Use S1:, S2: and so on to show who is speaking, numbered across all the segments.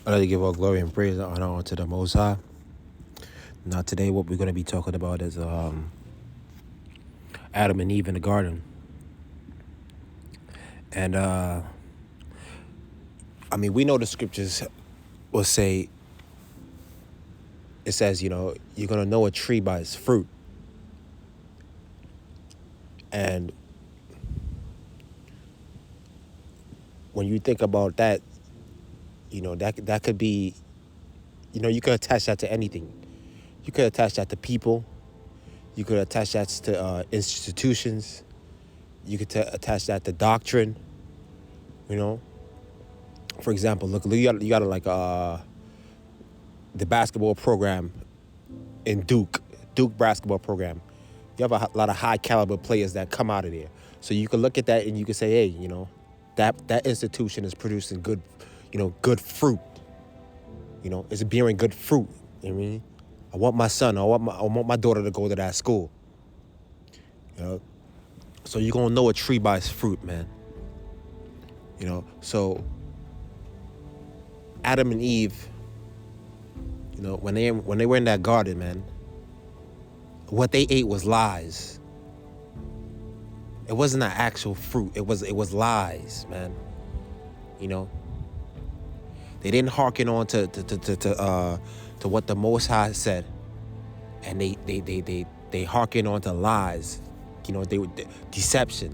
S1: I'd like to give all glory and praise and honor unto the Most High. Now, today, what we're going to be talking about is Adam and Eve in the garden. And, we know the scriptures will say, it says, you're going to know a tree by its fruit. And when you think about that, that could be, you could attach that to anything. You could attach that to people. You could attach that to institutions. You could attach that to doctrine. For example, look, you got like the basketball program in Duke basketball program. You have a lot of high caliber players that come out of there. So you can look at that and you can say, hey, that institution is producing good, good fruit. It's bearing good fruit. I want my son, I want my daughter to go to that school. So you're gonna know a tree by its fruit, man. So Adam and Eve, when they were in that garden, man, what they ate was lies. It wasn't an actual fruit. It was lies, man. They didn't hearken on to what the Most High said, and they hearken on to lies. They were deception.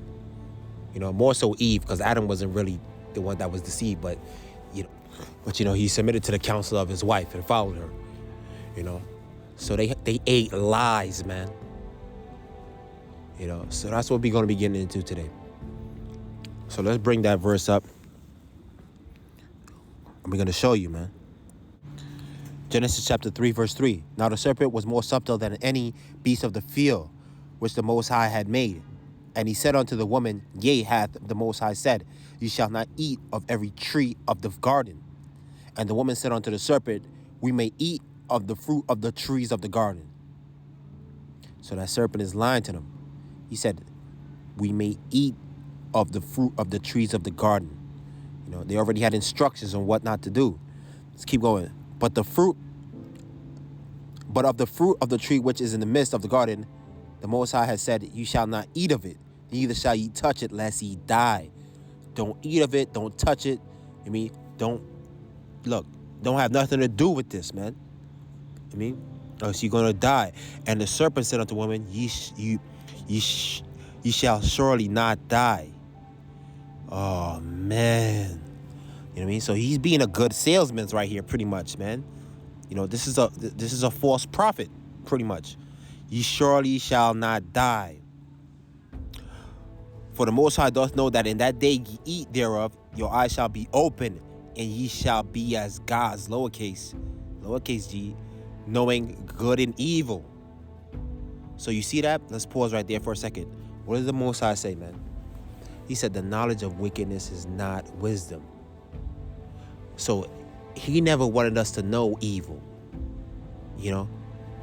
S1: More so Eve, because Adam wasn't really the one that was deceived, but he submitted to the counsel of his wife and followed her. So they ate lies, man. So that's what we're going to be getting into today. So let's bring that verse up. And we're going to show you, man. Genesis chapter 3, verse 3. Now the serpent was more subtle than any beast of the field, which the Most High had made. And he said unto the woman, Yea, hath the Most High said, You shall not eat of every tree of the garden. And the woman said unto the serpent, We may eat of the fruit of the trees of the garden. So that serpent is lying to them. He said, we may eat of the fruit of the trees of the garden. They already had instructions on what not to do. Let's keep going. But of the fruit of the tree which is in the midst of the garden, the Most High has said, You shall not eat of it, neither shall ye touch it, lest ye die. Don't eat of it, don't touch it. Don't have nothing to do with this, man. Else you're gonna die. And the serpent said unto the woman, Ye shall surely not die. Oh man. So he's being a good salesman right here, pretty much, man. This is a false prophet, pretty much. Ye surely shall not die. For the Most High doth know that in that day ye eat thereof, your eyes shall be open, and ye shall be as gods, lowercase g, knowing good and evil. So you see that? Let's pause right there for a second. What does the Most High say, man? He said the knowledge of wickedness is not wisdom. So he never wanted us to know evil.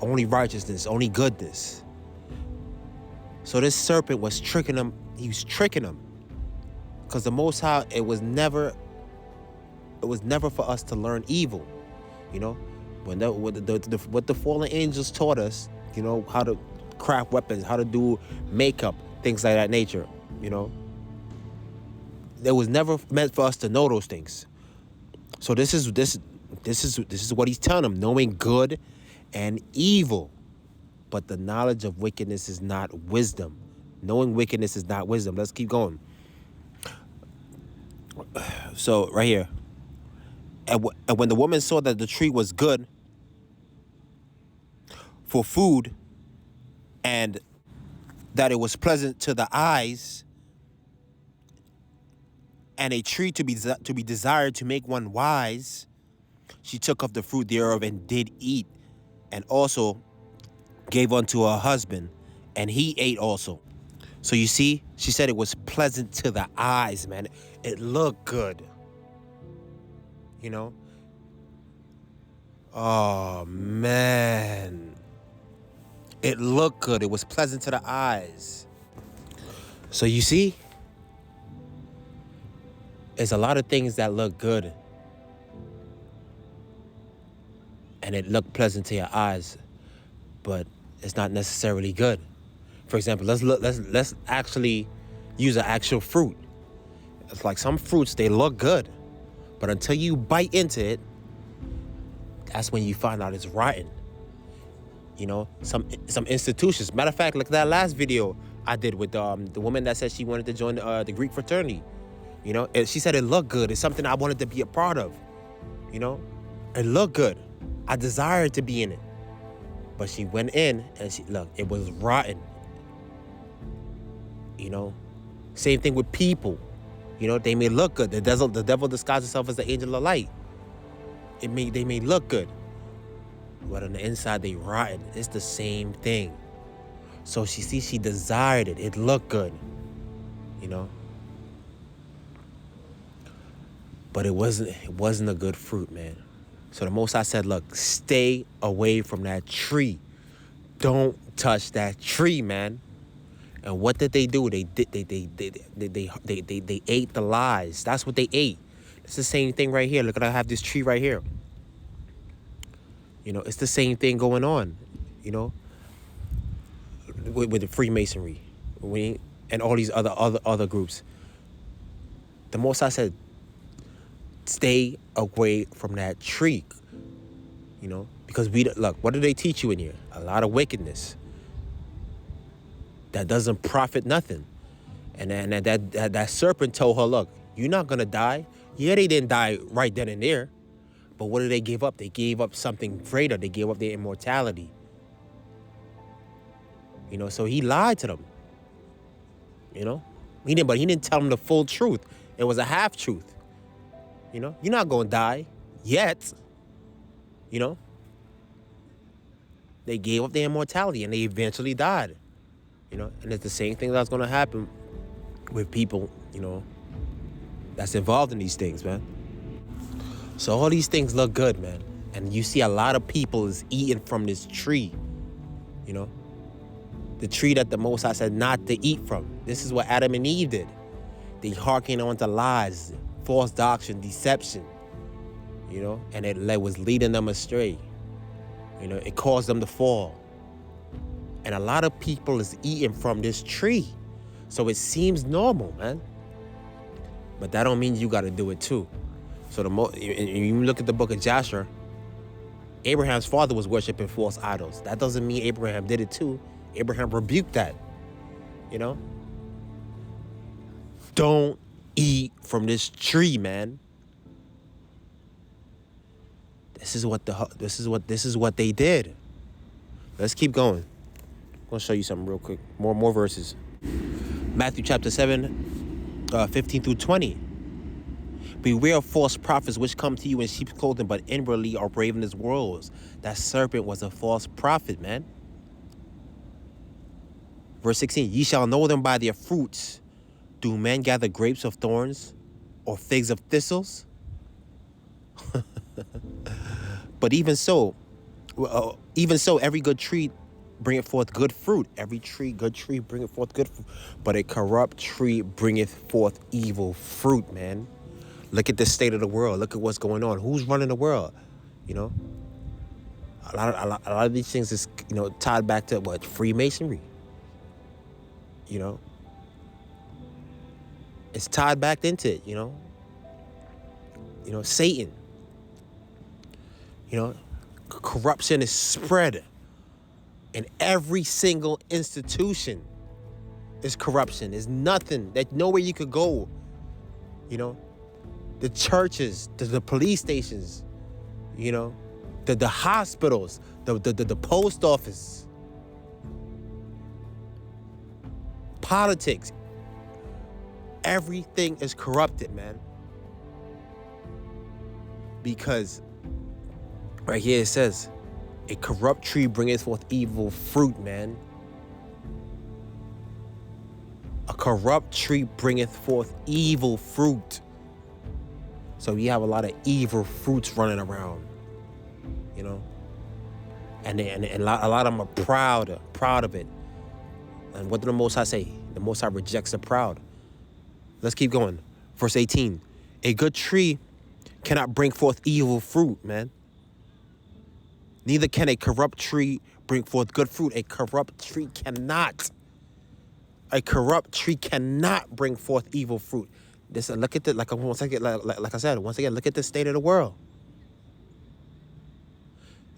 S1: Only righteousness, only goodness. So this serpent was tricking him. He was tricking him. Because the Most High, it was never for us to learn evil. What the fallen angels taught us, how to craft weapons, how to do makeup, things like that nature, It was never meant for us to know those things. So this is what he's telling them, knowing good and evil. But the knowledge of wickedness is not wisdom. Knowing wickedness is not wisdom. Let's keep going. So right here. And when the woman saw that the tree was good for food, and that it was pleasant to the eyes, and a tree to be desired to make one wise, she took of the fruit thereof and did eat, and also gave unto her husband, and he ate also. So you see, she said it was pleasant to the eyes, man. It looked good. Oh, man. It looked good. It was pleasant to the eyes. So you see, there's a lot of things that look good. and it looked pleasant to your eyes, but it's not necessarily good. For example, let's actually use an actual fruit. It's like some fruits, they look good, but until you bite into it, that's when you find out it's rotten. You know, some institutions. Matter of fact, look at that last video I did with the woman that said she wanted to join the Greek fraternity. You know, and she said it looked good. It's something I wanted to be a part of. You know, it looked good. I desired to be in it. But she went in and look, it was rotten. You know, same thing with people. You know, they may look good. The devil disguises himself as the angel of light. They may look good, but on the inside they rotten. It's the same thing. So she desired it. It looked good. You know, but it wasn't a good fruit, man. So the Most High said, look, stay away from that tree. Don't touch that tree, man. And what did they do? They ate the lies. That's what they ate. It's the same thing right here. Look at, I have this tree right here. You know, it's the same thing going on, you know, with the Freemasonry and all these other groups. The Most High said, stay away from that tree, you know, because look, what do they teach you in here? A lot of wickedness that doesn't profit nothing. And then that serpent told her, look, you're not going to die. Yeah, they didn't die right then and there. But what did they give up? They gave up something greater. They gave up their immortality. You know, so he lied to them. You know, he didn't tell them the full truth. It was a half truth. You know, you're not going to die yet. You know, they gave up their immortality and they eventually died. You know, and it's the same thing that's going to happen with people, you know, that's involved in these things, man. So all these things look good, man. And you see a lot of people is eating from this tree, you know, the tree that the Most High said not to eat from. This is what Adam and Eve did. They hearkened on to lies, false doctrine, deception, you know, and it was leading them astray. You know, it caused them to fall. And a lot of people is eating from this tree. So it seems normal, man. But that don't mean you got to do it too. So you look at the book of Joshua, Abraham's father was worshiping false idols. That doesn't mean Abraham did it too. Abraham rebuked that, you know. Don't eat from this tree, man. This is what they did. Let's keep going. I'm gonna show you something real quick. More verses. Matthew chapter 7, 15 through 20. Beware of false prophets which come to you in sheep's clothing, but inwardly are ravenous wolves. That serpent was a false prophet, man. Verse 16. Ye shall know them by their fruits. Do men gather grapes of thorns or figs of thistles? But even so, every good tree bringeth forth good fruit. Every good tree bringeth forth good fruit. But a corrupt tree bringeth forth evil fruit, man. Look at the state of the world. Look at what's going on. Who's running the world? You know, a lot of these things is, you know, tied back to what? Freemasonry. You know, it's tied back into it. You know, Satan. You know, corruption is spread in every single institution. Is corruption. There's nothing, that nowhere you could go. You know, the churches, the police stations, you know, the hospitals, the post office, politics. Everything is corrupted, man. Because right here it says, a corrupt tree bringeth forth evil fruit, man. A corrupt tree bringeth forth evil fruit. So we have a lot of evil fruits running around, you know, and a lot of them are proud of it. And what did the Most High say? The Most High rejects the proud. Let's keep going. Verse 18. A good tree cannot bring forth evil fruit, man. Neither can a corrupt tree bring forth good fruit. A corrupt tree cannot. A corrupt tree cannot bring forth evil fruit. This, look at the, like I said, once again, look at the state of the world.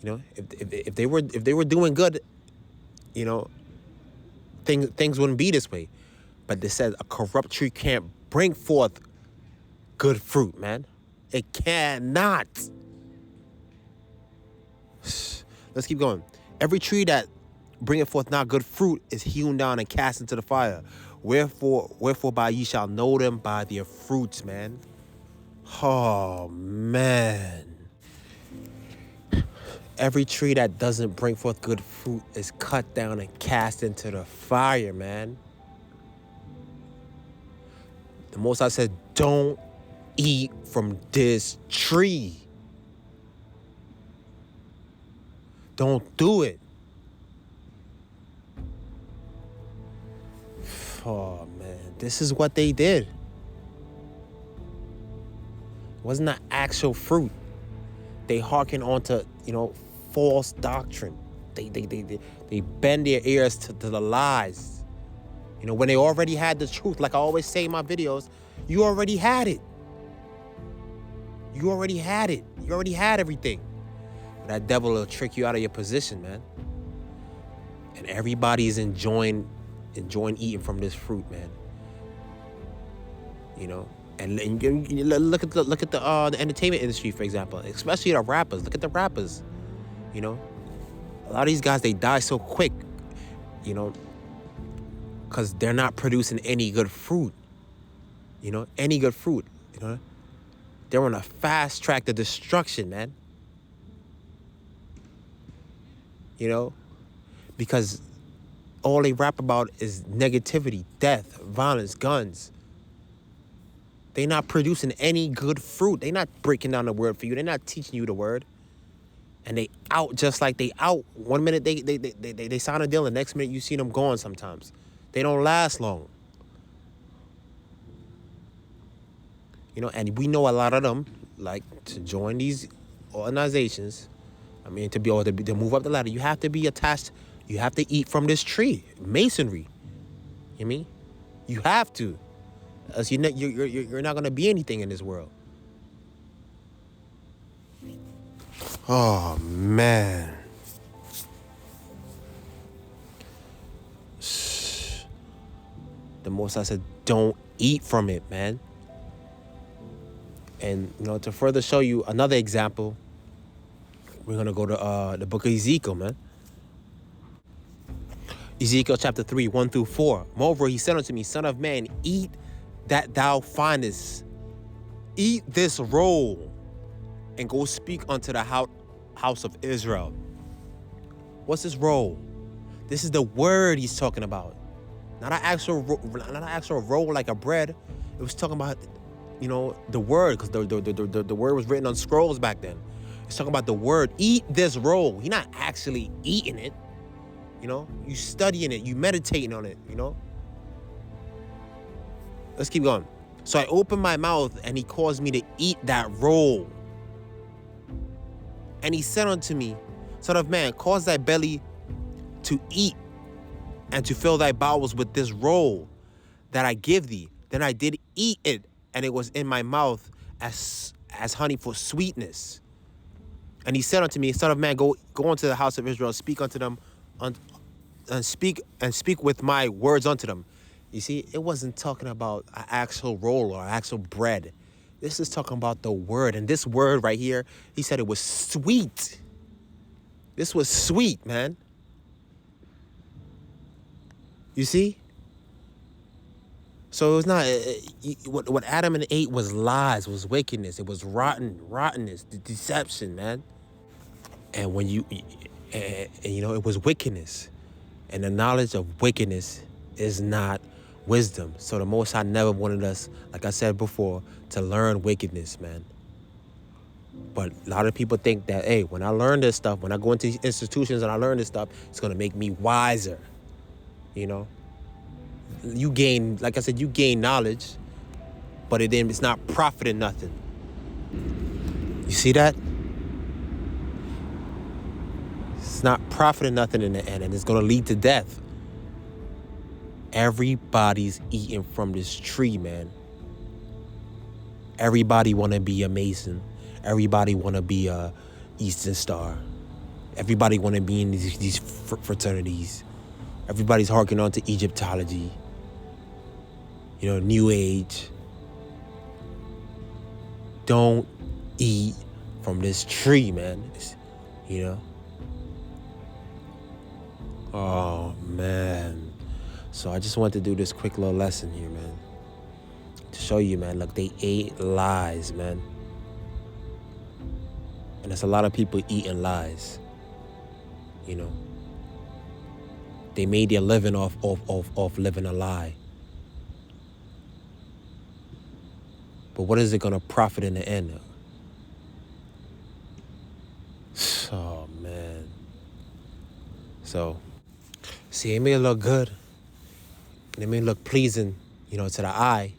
S1: You know, if they were doing good, you know, things wouldn't be this way. But they said a corrupt tree can't bring forth good fruit, man. It cannot. Let's keep going. Every tree that bringeth forth not good fruit is hewn down and cast into the fire. Wherefore by ye shall know them by their fruits, man. Oh, man. Every tree that doesn't bring forth good fruit is cut down and cast into the fire, man. The Most High said, don't eat from this tree. Don't do it. Oh, man. This is what they did. It wasn't an actual fruit. They hearken onto, you know, false doctrine. They bend their ears to the lies. You know, when they already had the truth, like I always say in my videos, you already had it. You already had it. You already had everything. But that devil will trick you out of your position, man. And everybody's enjoying eating from this fruit, man. You know, and look at the entertainment industry, for example, especially the rappers. Look at the rappers. You know, a lot of these guys, they die so quick. You know, because they're not producing any good fruit. You know, any good fruit. You know, they're on a fast track to destruction, man. You know, because all they rap about is negativity, death, violence, guns. They're not producing any good fruit. They're not breaking down the word for you. They're not teaching you the word. And they out just like they out. 1 minute they sign a deal, the next minute you see them gone sometimes. They don't last long. You know, and we know a lot of them like to join these organizations. I mean, to be able to move up the ladder, you have to be attached. You have to eat from this tree, masonry. You mean? You have to. Else you're not going to be anything in this world. Oh, man. The Most High said, don't eat from it, man. And, you know, to further show you another example, we're going to go to the book of Ezekiel, man. Ezekiel chapter 3, 1-4. Moreover, he said unto me, Son of man, eat that thou findest. Eat this roll, and go speak unto the house of Israel. What's this roll? This is the word he's talking about. Not an actual roll like a bread. It was talking about, you know, the word, because the word was written on scrolls back then. It's talking about the word. Eat this roll. You're not actually eating it. You know, you studying it, you meditating on it, you know. Let's keep going. So I opened my mouth, and he caused me to eat that roll. And he said unto me, Son of man, cause thy belly to eat, and to fill thy bowels with this roll that I give thee. Then I did eat it, and it was in my mouth as honey for sweetness. And he said unto me, Son of man, go unto the house of Israel, speak unto them, and speak with my words unto them. You see, it wasn't talking about an actual roll or actual bread. This is talking about the word. And this word right here, he said it was sweet. This was sweet, man. You see? So it was not, what Adam and ate was lies, was wickedness. It was rottenness, deception, man. And when you know, it was wickedness. And the knowledge of wickedness is not wisdom. So the Most High never wanted us, like I said before, to learn wickedness, man. But a lot of people think that, hey, when I learn this stuff, when I go into institutions and I learn this stuff, it's going to make me wiser. You know? You gain, like I said, you gain knowledge, but it's not profiting nothing. You see that? not profiting nothing in the end, and it's going to lead to death. Everybody's eating from this tree, man. Everybody want to be a Mason. Everybody want to be a Eastern Star. Everybody want to be in these fraternities. Everybody's harking on to Egyptology. New Age. Don't eat from this tree, man. Oh, man. So I just wanted to do this quick little lesson here, man. To show you, man, look, they ate lies, man. And there's a lot of people eating lies. They made their living off living a lie. But what is it going to profit in the end? Oh, man. So, see, it may look good. It may look pleasing, to the eye.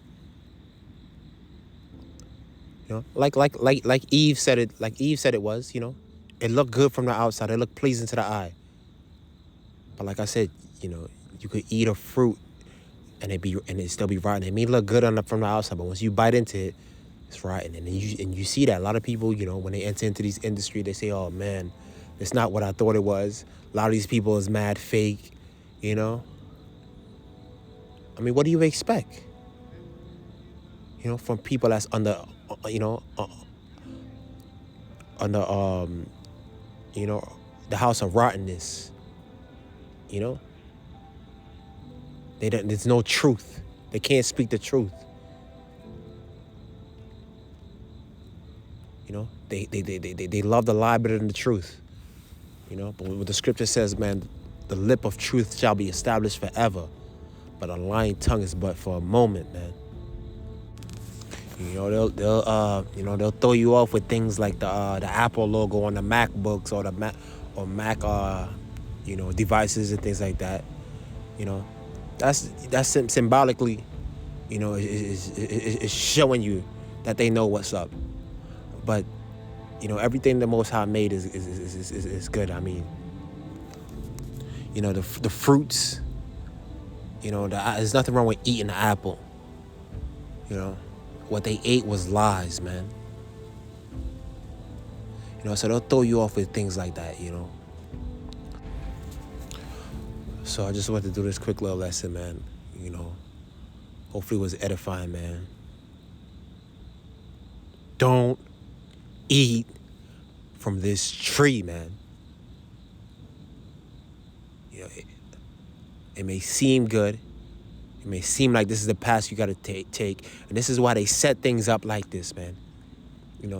S1: Like Eve said it. Like Eve said it was. It looked good from the outside. It looked pleasing to the eye. But like I said, you could eat a fruit and it still be rotten. It may look good from the outside, but once you bite into it, it's rotten. And you see that a lot of people, when they enter into these industry, they say, "Oh man, it's not what I thought it was." A lot of these people is mad fake. I mean, what do you expect? From people that's under the house of rottenness. There's no truth. They can't speak the truth. They love the lie better than the truth. But what the scripture says, man, the lip of truth shall be established forever, but a lying tongue is but for a moment, man. They'll throw you off with things like the Apple logo on the MacBooks or the Mac devices and things like that. That's symbolically, is showing you that they know what's up. But everything the Most High made is good. I mean, the fruits. There's nothing wrong with eating an apple. What they ate was lies, man. So they'll throw you off with things like that, So I just wanted to do this quick little lesson, man. Hopefully it was edifying, man. Don't eat from this tree, man. It may seem good. It may seem like this is the path you got to take. And this is why they set things up like this, man.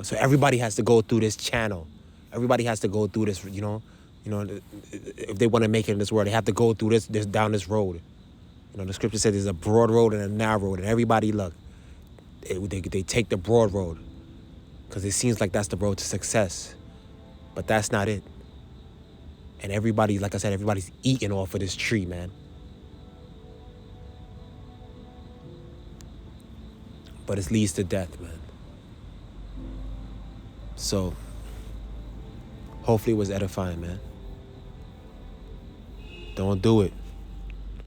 S1: So everybody has to go through this channel. Everybody has to go through this, if they want to make it in this world, they have to go through this down this road. The scripture said there's a broad road and a narrow road. And everybody, look, they take the broad road because it seems like that's the road to success. But that's not it. And everybody, like I said, everybody's eating off of this tree, man. But it leads to death, man. So, hopefully it was edifying, man. Don't do it.